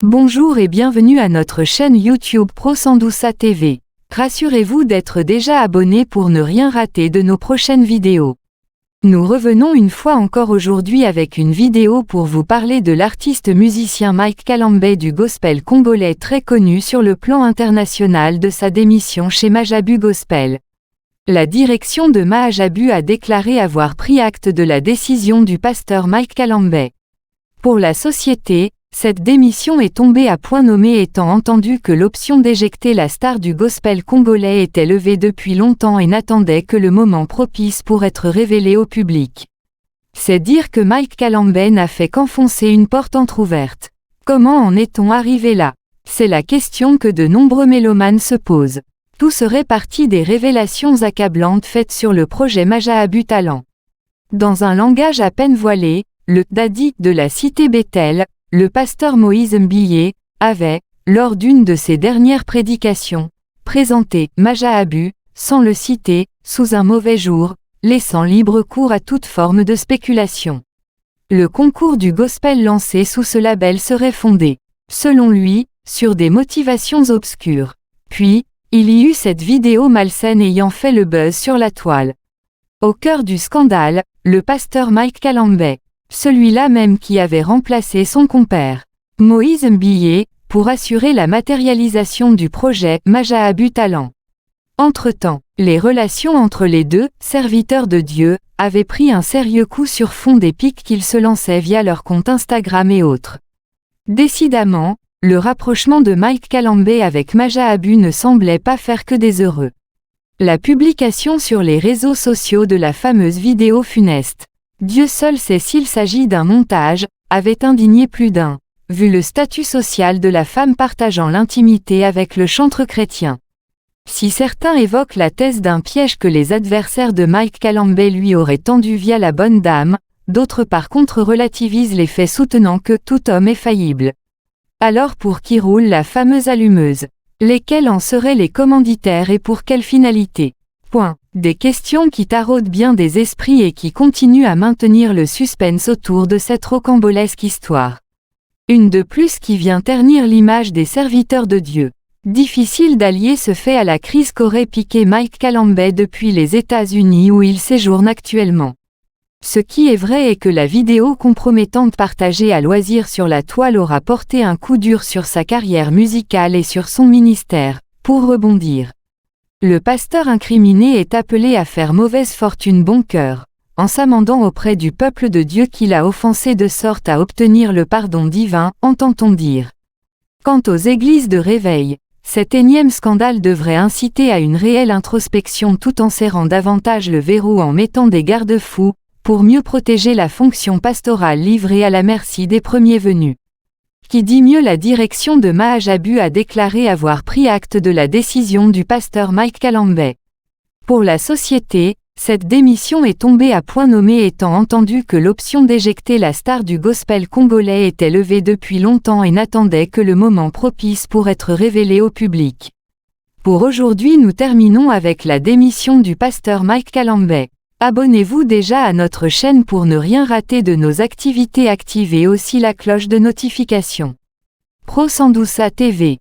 Bonjour et bienvenue à notre chaîne YouTube Pro Sandouça TV. Rassurez-vous d'être déjà abonné pour ne rien rater de nos prochaines vidéos. Nous revenons une fois encore aujourd'hui avec une vidéo pour vous parler de l'artiste musicien Mike Kalambe du gospel congolais très connu sur le plan international de sa démission chez Majabu Gospel. La direction de Majabu a déclaré avoir pris acte de la décision du pasteur Mike Kalambe. Pour la société, cette démission est tombée à point nommé étant entendu que l'option d'éjecter la star du gospel congolais était levée depuis longtemps et n'attendait que le moment propice pour être révélée au public. C'est dire que Mike Kalambe n'a fait qu'enfoncer une porte entr'ouverte. Comment en est-on arrivé là? C'est la question que de nombreux mélomanes se posent. Tout serait parti des révélations accablantes faites sur le projet Majabu Talent. Dans un langage à peine voilé, le daddy de la cité Bethel, le pasteur Moïse Mbilé, avait, lors d'une de ses dernières prédications, présenté Majabu, sans le citer, sous un mauvais jour, laissant libre cours à toute forme de spéculation. Le concours du gospel lancé sous ce label serait fondé, selon lui, sur des motivations obscures. Puis, il y eut cette vidéo malsaine ayant fait le buzz sur la toile. Au cœur du scandale, le pasteur Mike Kalambe. Celui-là même qui avait remplacé son compère, Moïse Mbilé, pour assurer la matérialisation du projet Majabu Talent. Entre-temps, les relations entre les deux serviteurs de Dieu avaient pris un sérieux coup sur fond des pics qu'ils se lançaient via leurs comptes Instagram et autres. Décidément, le rapprochement de Mike Kalambe avec Majabu ne semblait pas faire que des heureux. La publication sur les réseaux sociaux de la fameuse vidéo funeste, Dieu seul sait s'il s'agit d'un montage, avait indigné plus d'un, vu le statut social de la femme partageant l'intimité avec le chantre chrétien. Si certains évoquent la thèse d'un piège que les adversaires de Mike Kalambe lui auraient tendu via la bonne dame, d'autres par contre relativisent les faits soutenant que tout homme est faillible. Alors pour qui roule la fameuse allumeuse? Lesquels en seraient les commanditaires et pour quelle finalité? Des questions qui taraudent bien des esprits et qui continuent à maintenir le suspense autour de cette rocambolesque histoire. Une de plus qui vient ternir l'image des serviteurs de Dieu. Difficile d'allier ce fait à la crise qu'aurait piqué Mike Kalambe depuis les États-Unis où il séjourne actuellement. Ce qui est vrai est que la vidéo compromettante partagée à loisir sur la toile aura porté un coup dur sur sa carrière musicale et sur son ministère, pour rebondir. Le pasteur incriminé est appelé à faire mauvaise fortune bon cœur, en s'amendant auprès du peuple de Dieu qu'il a offensé de sorte à obtenir le pardon divin, entend-on dire. Quant aux églises de réveil, cet énième scandale devrait inciter à une réelle introspection tout en serrant davantage le verrou en mettant des garde-fous, pour mieux protéger la fonction pastorale livrée à la merci des premiers venus. Qui dit mieux la direction de Majabu a déclaré avoir pris acte de la décision du pasteur Mike Kalambe. Pour la société, cette démission est tombée à point nommé étant entendu que l'option d'éjecter la star du gospel congolais était levée depuis longtemps et n'attendait que le moment propice pour être révélée au public. Pour aujourd'hui nous terminons avec la démission du pasteur Mike Kalambe. Abonnez-vous déjà à notre chaîne pour ne rien rater de nos activités, activez aussi la cloche de notification. Pro Sandouça TV.